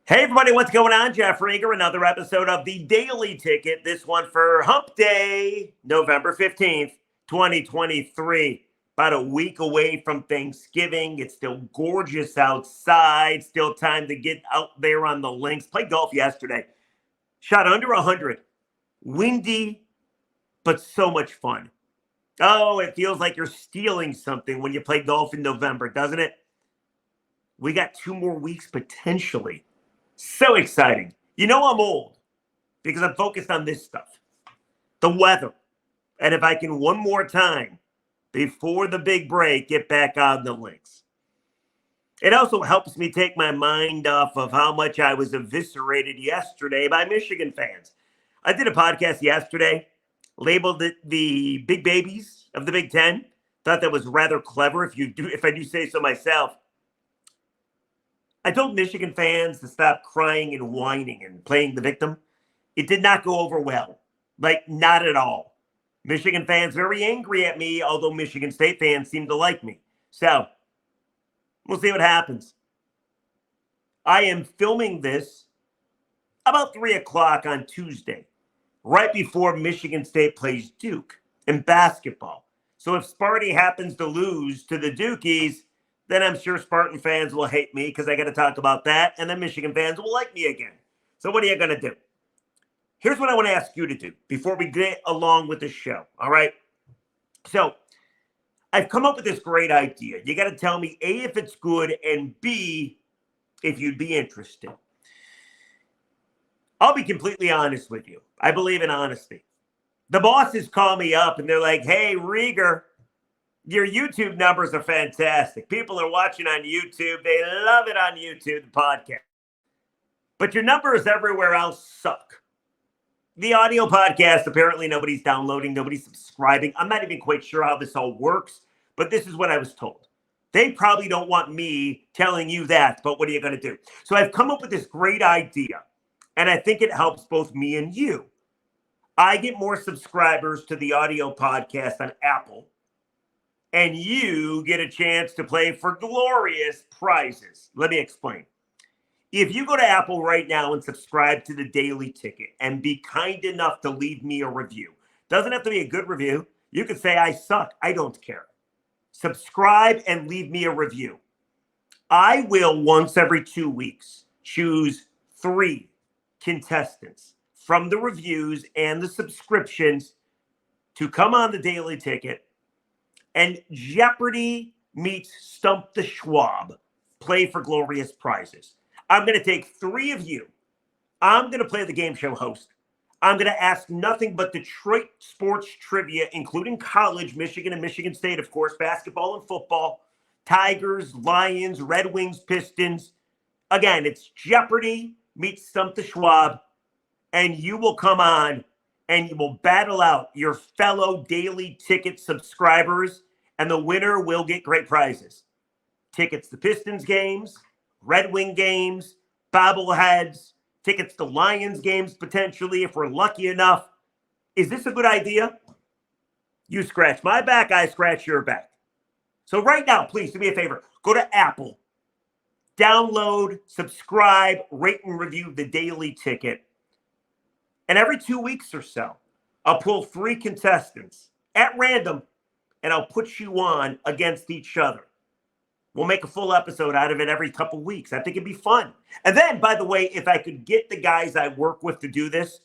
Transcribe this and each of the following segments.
Hey, everybody, what's going on? Jeff Rieger, another episode of The Daily Ticket. This one for Hump Day, November 15th, 2023. About a week away from Thanksgiving. It's still gorgeous outside. Still time to get out there on the links. Played golf yesterday. Shot under 100. Windy, but so much fun. Oh, it feels like you're stealing something when you play golf in November, doesn't it? We got 2 more weeks potentially. So exciting. You know I'm old because I'm focused on this stuff. The weather. And if I can one more time before the big break, get back on the links. It also helps me take my mind off of how much I was eviscerated yesterday by Michigan fans. I did a podcast yesterday, labeled it the big babies of the Big Ten. Thought that was rather clever if I do say so myself. I told Michigan fans to stop crying and whining and playing the victim. It did not go over well. Not at all. Michigan fans very angry at me, although Michigan State fans seem to like me. So, we'll see what happens. I am filming this about 3 o'clock on Tuesday, right before Michigan State plays Duke in basketball. So if Sparty happens to lose to the Dukies, then I'm sure Spartan fans will hate me because I got to talk about that. And then Michigan fans will like me again. So what are you going to do? Here's what I want to ask you to do before we get along with the show. All right. So I've come up with this great idea. You got to tell me A, if it's good, and B, if you'd be interested. I'll be completely honest with you. I believe in honesty. The bosses call me up and they're like, hey, Rieger, your YouTube numbers are fantastic. People are watching on YouTube. They love it on YouTube, the podcast. But your numbers everywhere else suck. The audio podcast, apparently nobody's downloading, nobody's subscribing. I'm not even quite sure how this all works, but this is what I was told. They probably don't want me telling you that, but what are you going to do? So I've come up with this great idea, and I think it helps both me and you. I get more subscribers to the audio podcast on Apple, and you get a chance to play for glorious prizes. Let me explain. If you go to Apple right now and subscribe to the Daily Ticket and be kind enough to leave me a review, doesn't have to be a good review. You can say I suck. I don't care. Subscribe and leave me a review. I will once every 2 weeks choose 3 contestants from the reviews and the subscriptions to come on the Daily Ticket. And Jeopardy meets Stump the Schwab. Play for glorious prizes. I'm going to take 3 of you. I'm going to play the game show host. I'm going to ask nothing but Detroit sports trivia, including college, Michigan and Michigan State, of course, basketball and football, Tigers, Lions, Red Wings, Pistons. Again, it's Jeopardy meets Stump the Schwab. And you will come on and you will battle out your fellow Daily Ticket subscribers, and the winner will get great prizes. Tickets to Pistons games, Red Wing games, bobbleheads, tickets to Lions games potentially if we're lucky enough. Is this a good idea? You scratch my back, I scratch your back. So right now, please do me a favor. Go to Apple, download, subscribe, rate and review the Daily Ticket. And every 2 weeks or so, I'll pull 3 contestants at random, and I'll put you on against each other. We'll make a full episode out of it every couple weeks. I think it'd be fun. And then, by the way, if I could get the guys I work with to do this,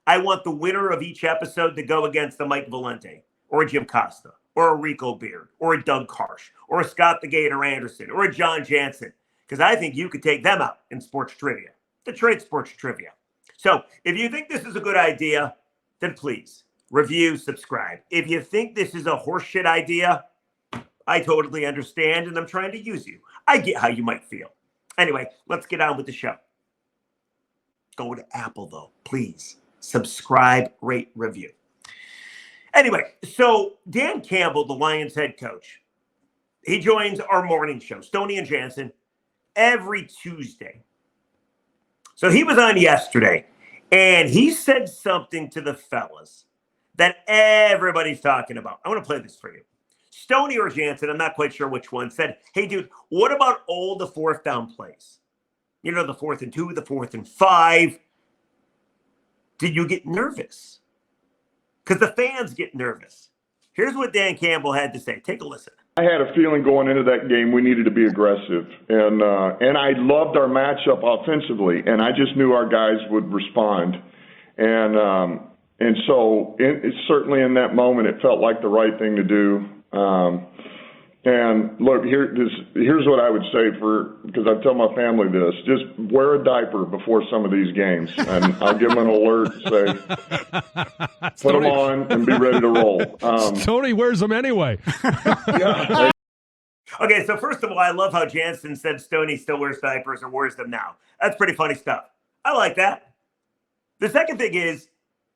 I want the winner of each episode to go against a Mike Valente or a Jim Costa or a Rico Beard or a Doug Karsh or a Scott the Gator Anderson or a John Jansen, because I think you could take them out in sports trivia, Detroit sports trivia. So if you think this is a good idea, then please review, subscribe. If you think this is a horseshit idea, I totally understand, and I'm trying to use you. I get how you might feel. Anyway, let's get on with the show. Go to Apple, though. Please subscribe, rate, review. Anyway, so Dan Campbell, the Lions head coach, he joins our morning show, Stoney and Jansen, every Tuesday. So he was on yesterday, and he said something to the fellas that everybody's talking about. I want to play this for you. Stoney or Jansen, I'm not quite sure which one, said, hey, dude, what about all the 4th down plays? You know, the 4th and 2, the 4th and 5. Did you get nervous? Because the fans get nervous. Here's what Dan Campbell had to say. Take a listen. I had a feeling going into that game we needed to be aggressive, and I loved our matchup offensively, and I just knew our guys would respond, and so certainly in that moment it felt like the right thing to do. And look, here's what I would say because I tell my family this: just wear a diaper before some of these games, and I'll give them an alert, say, put them on and be ready to roll. Tony wears them anyway. Yeah. Okay, so first of all, I love how Jansen said Stoney still wears diapers or wears them now. That's pretty funny stuff. I like that. The second thing is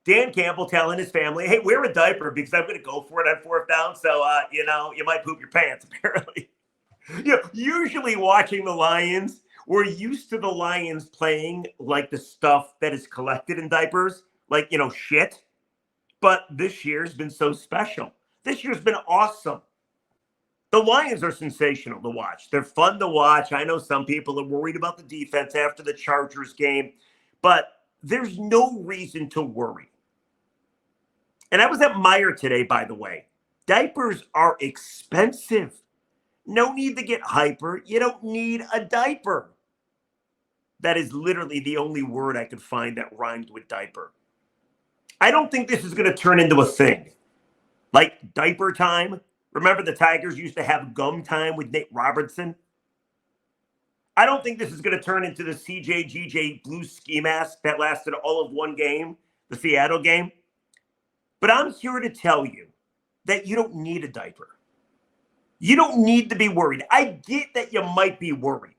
Dan Campbell telling his family, hey, wear a diaper because I'm going to go for it on 4th down. So, you might poop your pants, apparently. Usually watching the Lions, we're used to the Lions playing like the stuff that is collected in diapers, like, shit. But this year's been so special. This year's been awesome. The Lions are sensational to watch. They're fun to watch. I know some people are worried about the defense after the Chargers game, but there's no reason to worry. And I was at Meyer today, by the way. Diapers are expensive. No need to get hyper. You don't need a diaper. That is literally the only word I could find that rhymed with diaper. I don't think this is going to turn into a thing. Like diaper time. Remember the Tigers used to have gum time with Nate Robertson? I don't think this is going to turn into the CJ blue ski mask that lasted all of one game, the Seattle game. But I'm here to tell you that you don't need a diaper. You don't need to be worried. I get that you might be worried.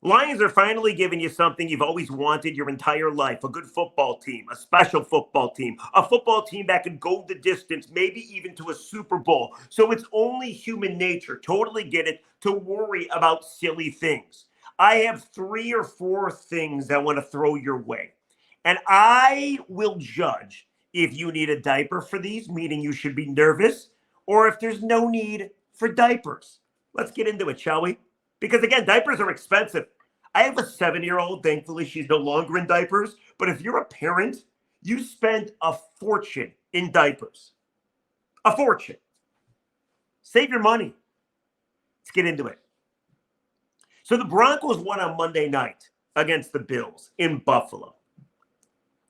Lions are finally giving you something you've always wanted your entire life, a good football team, a special football team, a football team that could go the distance, maybe even to a Super Bowl. So it's only human nature, totally get it, to worry about silly things. I have 3 or 4 things I want to throw your way. And I will judge if you need a diaper for these, meaning you should be nervous, or if there's no need for diapers. Let's get into it, shall we? Because again, diapers are expensive. I have a 7-year-old. Thankfully, she's no longer in diapers. But if you're a parent, you spend a fortune in diapers. A fortune. Save your money. Let's get into it. So the Broncos won on Monday night against the Bills in Buffalo.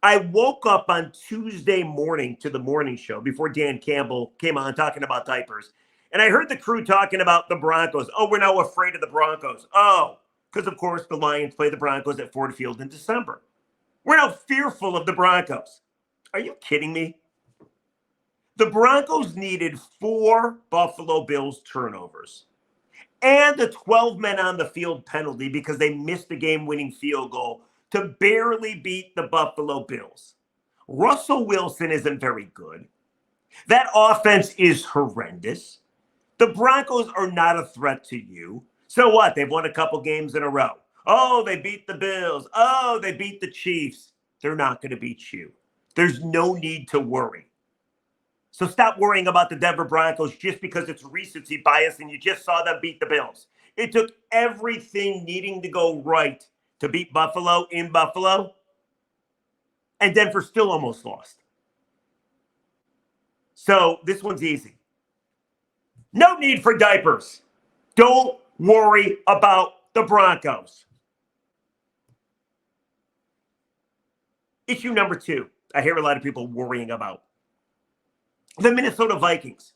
I woke up on Tuesday morning to the morning show before Dan Campbell came on talking about diapers. And I heard the crew talking about the Broncos. Oh, we're now afraid of the Broncos. Oh, because, of course, the Lions play the Broncos at Ford Field in December. We're now fearful of the Broncos. Are you kidding me? The Broncos needed 4 Buffalo Bills turnovers and a 12 men on the field penalty because they missed the game-winning field goal to barely beat the Buffalo Bills. Russell Wilson isn't very good. That offense is horrendous. The Broncos are not a threat to you. So what? They've won a couple games in a row. Oh, they beat the Bills. Oh, they beat the Chiefs. They're not going to beat you. There's no need to worry. So stop worrying about the Denver Broncos just because it's recency bias and you just saw them beat the Bills. It took everything needing to go right to beat Buffalo in Buffalo, and Denver still almost lost. So this one's easy. No need for diapers. Don't worry about the Broncos. Issue number 2, I hear a lot of people worrying about. The Minnesota Vikings.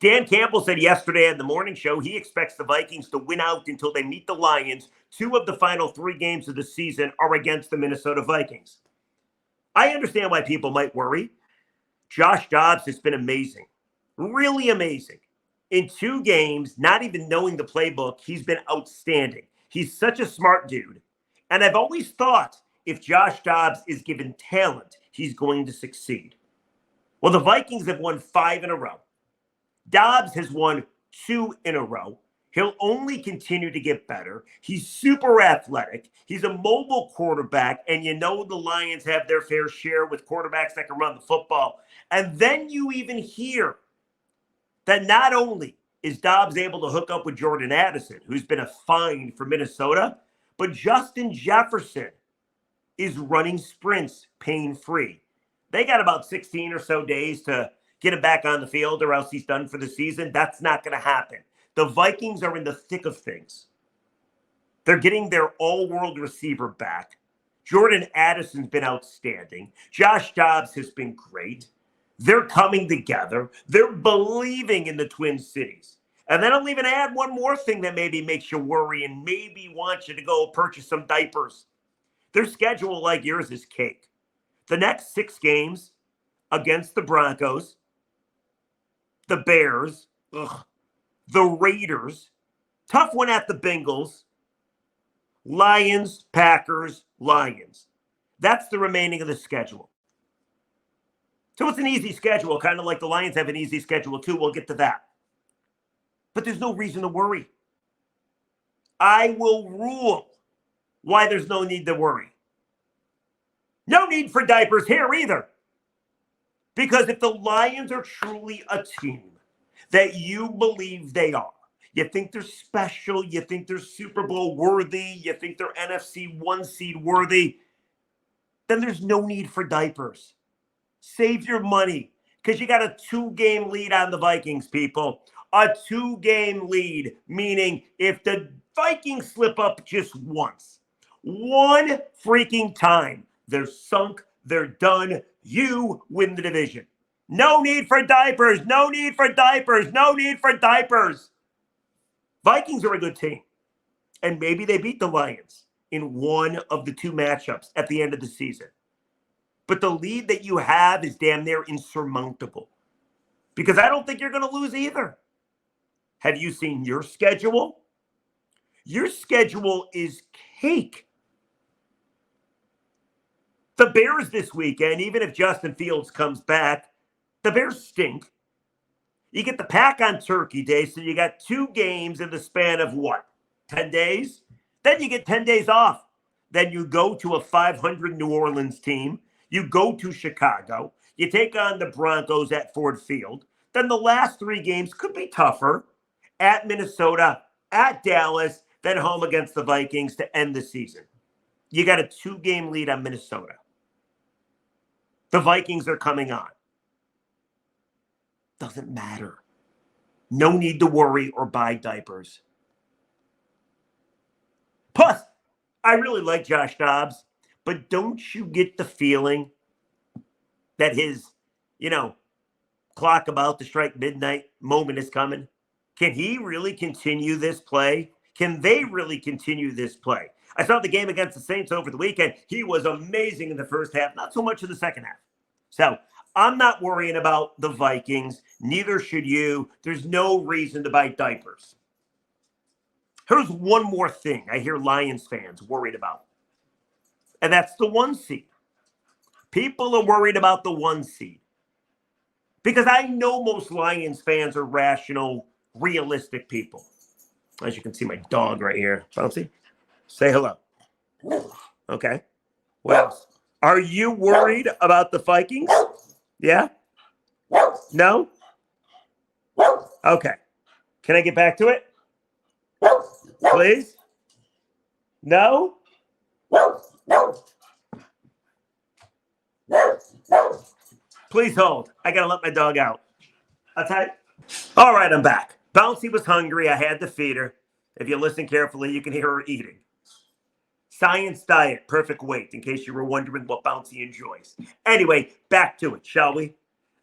Dan Campbell said yesterday on the morning show he expects the Vikings to win out until they meet the Lions. 2 of the final 3 games of the season are against the Minnesota Vikings. I understand why people might worry. Josh Dobbs has been amazing. Really amazing. In 2 games, not even knowing the playbook, he's been outstanding. He's such a smart dude. And I've always thought if Josh Dobbs is given talent, he's going to succeed. Well, the Vikings have won 5 in a row. Dobbs has won 2 in a row. He'll only continue to get better. He's super athletic. He's a mobile quarterback. And you know the Lions have their fair share with quarterbacks that can run the football. And then you even hear that not only is Dobbs able to hook up with Jordan Addison, who's been a find for Minnesota, But Justin Jefferson is running sprints pain-free. They got about 16 or so days to get him back on the field or else he's done for the season. That's not going to happen. The Vikings are in the thick of things. They're getting their all-world receiver back. Jordan Addison's been outstanding. Josh Dobbs has been great. They're coming together. They're believing in the Twin Cities. And then I'll even add one more thing that maybe makes you worry and maybe want you to go purchase some diapers. Their schedule, like yours, is cake. The next 6 games against the Broncos, the Bears, the Raiders, tough one at the Bengals, Lions, Packers, Lions. That's the remaining of the schedule. So it's an easy schedule, kind of like the Lions have an easy schedule too. We'll get to that. But there's no reason to worry. I will rule why there's no need to worry. No need for diapers here either. Because if the Lions are truly a team that you believe they are, you think they're special, you think they're Super Bowl worthy, you think they're NFC 1 seed worthy, then there's no need for diapers. Save your money because you got a 2-game lead on the Vikings, people. A 2-game lead, meaning if the Vikings slip up just once, one freaking time, they're sunk, they're done, you win the division. No need for diapers, no need for diapers, no need for diapers. Vikings are a good team, and maybe they beat the Lions in one of the 2 matchups at the end of the season. But the lead that you have is damn near insurmountable because I don't think you're going to lose either. Have you seen your schedule? Your schedule is cake. The Bears this weekend, even if Justin Fields comes back, the Bears stink. You get the Pack on Turkey Day, so you got 2 games in the span of what? 10 days? Then you get 10 days off. Then you go to a 500 New Orleans team. You go to Chicago. You take on the Broncos at Ford Field. Then the last 3 games could be tougher. At Minnesota, at Dallas, then home against the Vikings to end the season. You got a 2-game lead on Minnesota. The Vikings are coming on. Doesn't matter. No need to worry or buy diapers. Plus, I really like Josh Dobbs, but don't you get the feeling that his, clock about to strike midnight moment is coming? Can he really continue this play? Can they really continue this play? I saw the game against the Saints over the weekend. He was amazing in the first half, not so much in the second half. So I'm not worrying about the Vikings. Neither should you. There's no reason to buy diapers. Here's one more thing I hear Lions fans worried about, and that's the 1 seed. People are worried about the 1 seed because I know most Lions fans are rational, realistic people. As you can see, my dog right here. Bouncy, say hello. Okay. What else? Are you worried about the Vikings? Yeah? No? Okay. Can I get back to it? Please? No? Please hold. I got to let my dog out. I'll tell you. All right, I'm back. Bouncy was hungry. I had to feed her. If you listen carefully, you can hear her eating. Science diet, perfect weight, in case you were wondering what Bouncy enjoys. Anyway, back to it, shall we?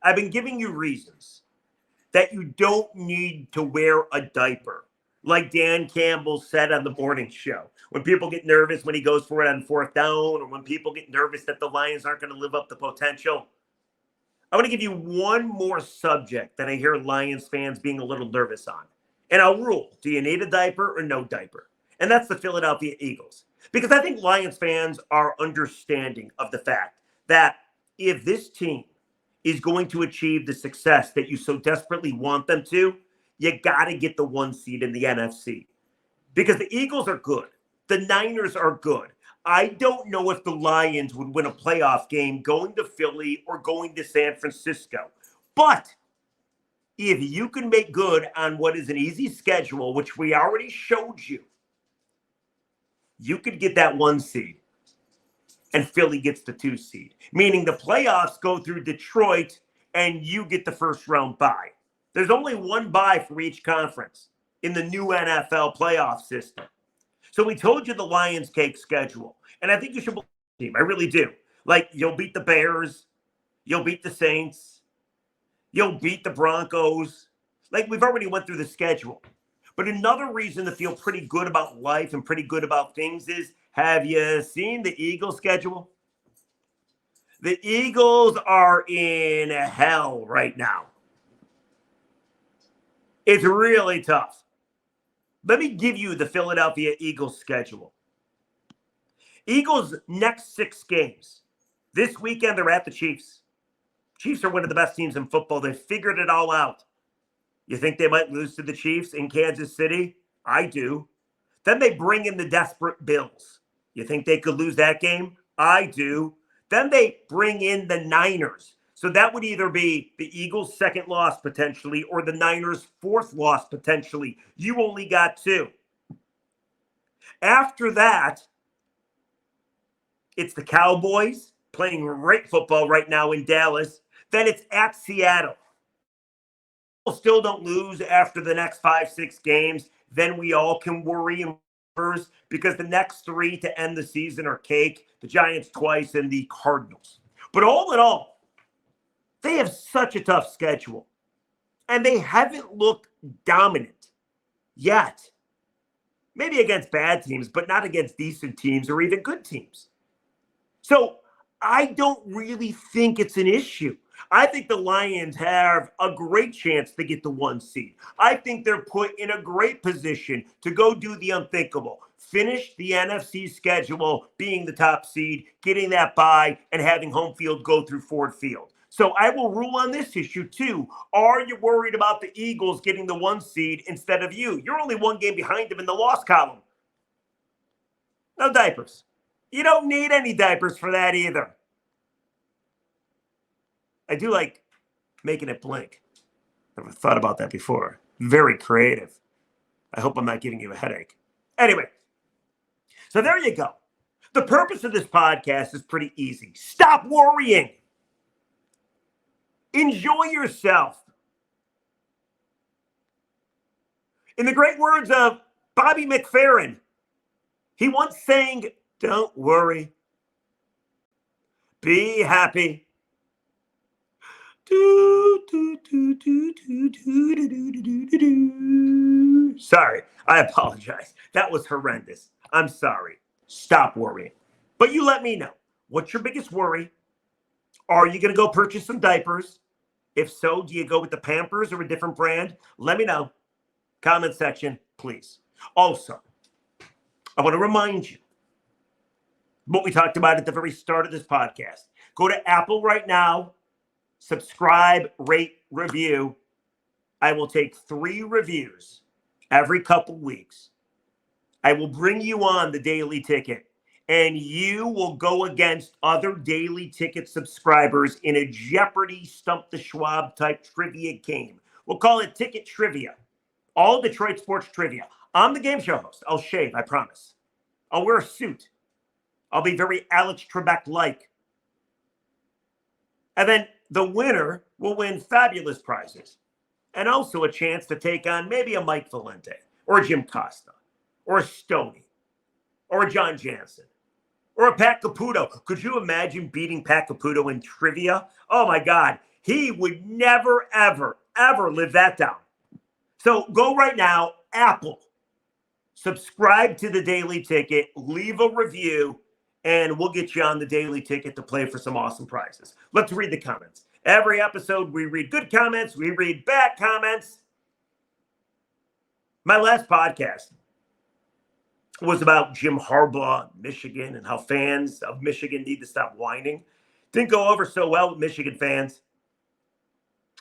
I've been giving you reasons that you don't need to wear a diaper. Like Dan Campbell said on the morning show, when people get nervous when he goes for it on 4th down, or when people get nervous that the Lions aren't going to live up to potential. I want to give you one more subject that I hear Lions fans being a little nervous on. And I'll rule, do you need a diaper or no diaper? And that's the Philadelphia Eagles. Because I think Lions fans are understanding of the fact that if this team is going to achieve the success that you so desperately want them to, you got to get the 1 seed in the NFC. Because the Eagles are good. The Niners are good. I don't know if the Lions would win a playoff game going to Philly or going to San Francisco. But if you can make good on what is an easy schedule, which we already showed you, you could get that 1 seed and Philly gets the 2 seed, meaning the playoffs go through Detroit and you get the first round bye. There's only 1 bye for each conference in the new NFL playoff system. So we told you the Lions cake schedule, and I think you should believe the team. I really do. Like, you'll beat the Bears, you'll beat the Saints, you'll beat the Broncos. Like, we've already went through the schedule. But another reason to feel pretty good about life and pretty good about things is, have you seen the Eagles schedule? The Eagles are in hell right now. It's really tough. Let me give you the Philadelphia Eagles schedule. Eagles' next 6 games. This weekend, they're at the Chiefs. Chiefs are one of the best teams in football. They figured it all out. You think they might lose to the Chiefs in Kansas City? I do. Then they bring in the desperate Bills. You think they could lose that game? I do. Then they bring in the Niners. So that would either be the Eagles' second loss potentially or the Niners' 4th loss potentially. You only got 2. After that, it's the Cowboys playing great football right now in Dallas. Then it's at Seattle. Still don't lose after the next 5-6 games. Then we all can worry and because the next 3 to end the season are cake. The Giants twice and the Cardinals. But all in all, they have such a tough schedule. And they haven't looked dominant yet. Maybe against bad teams, but not against decent teams or even good teams. So I don't really think it's an issue. I think the Lions have a great chance to get the 1 seed. I think they're put in a great position to go do the unthinkable. Finish the NFC schedule being the top seed, getting that bye, and having home field go through Ford Field. So I will rule on this issue too. Are you worried about the Eagles getting the 1 seed instead of you? You're only 1 game behind them in the loss column. No diapers. You don't need any diapers for that either. I do like making it blink. Never thought about that before. Very creative. I hope I'm not giving you a headache. Anyway, so there you go. The purpose of this podcast is pretty easy. Stop worrying. Enjoy yourself. In the great words of Bobby McFerrin, he once sang, "Don't worry. Be happy." Sorry, I apologize. That was horrendous. I'm sorry. Stop worrying. But you let me know. What's your biggest worry? Are you going to go purchase some diapers? If so, do you go with the Pampers or a different brand? Let me know. Comment section, please. Also, I want to remind you what we talked about at the very start of this podcast. Go to Apple right now. Subscribe, rate, review. I will take 3 reviews every couple weeks. I will bring you on the Daily Ticket, and you will go against other Daily Ticket subscribers in a Jeopardy Stump the Schwab type trivia game. We'll call it Ticket Trivia. All Detroit sports trivia. I'm the game show host. I'll shave, I promise. I'll wear a suit. I'll be very Alex Trebek-like. And then the winner will win fabulous prizes and also a chance to take on maybe a Mike Valente or a Jim Costa or a Stoney or a John Jansen or a Pat Caputo. Could you imagine beating Pat Caputo in trivia? Oh, my God. He would never, ever, ever live that down. So go right now, Apple. Subscribe to the Daily Ticket. Leave a review. And we'll get you on the Daily Ticket to play for some awesome prizes. Let's read the comments. Every episode, we read good comments. We read bad comments. My last podcast was about Jim Harbaugh, Michigan, and how fans of Michigan need to stop whining. Didn't go over so well with Michigan fans.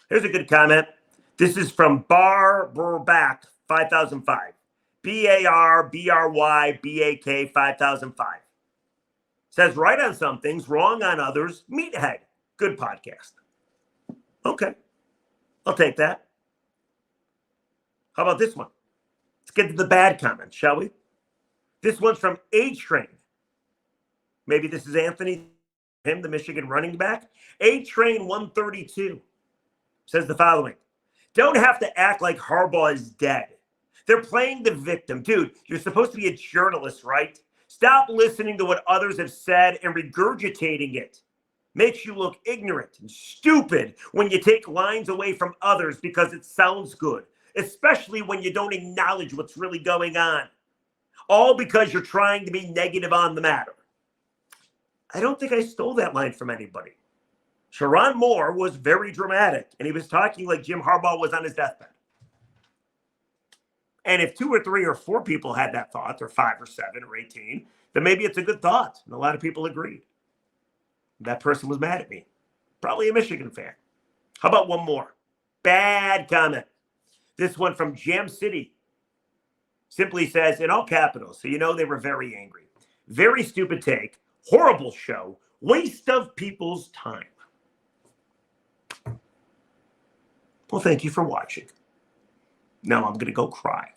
Here's a good comment. This is from Barberback 5005. BARBRYBAK 5005. Says right on some things, wrong on others. Meathead. Good podcast. Okay. I'll take that. How about this one? Let's get to the bad comments, shall we? This one's from A-Train. Maybe this is Anthony, him, the Michigan running back. A-Train 132 says the following. Don't have to act like Harbaugh is dead. They're playing the victim. Dude, you're supposed to be a journalist, right? Stop listening to what others have said and regurgitating it. Makes you look ignorant and stupid when you take lines away from others because it sounds good, especially when you don't acknowledge what's really going on. All because you're trying to be negative on the matter. I don't think I stole that line from anybody. Sharon Moore was very dramatic, and he was talking like Jim Harbaugh was on his deathbed. And if 2 or 3 or 4 people had that thought, or 5 or 7 or 18, then maybe it's a good thought. And a lot of people agreed. That person was mad at me. Probably a Michigan fan. How about one more? Bad comment. This one from Jam City. Simply says, in all capitals, so you know they were very angry. Very stupid take. Horrible show. Waste of people's time. Well, thank you for watching. Now I'm going to go cry.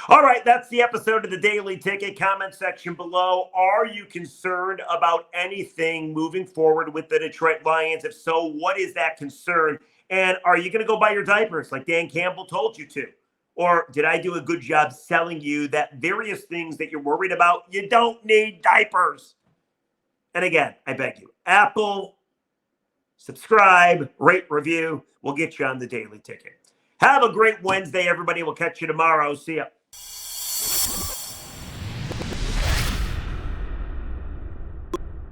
All right, that's the episode of the Daily Ticket. Comment section below. Are you concerned about anything moving forward with the Detroit Lions? If so, what is that concern? And are you going to go buy your diapers like Dan Campbell told you to? Or did I do a good job selling you that various things that you're worried about? You don't need diapers. And again, I beg you, Apple, subscribe, rate, review. We'll get you on the Daily Ticket. Have a great Wednesday, everybody. We'll catch you tomorrow. See ya.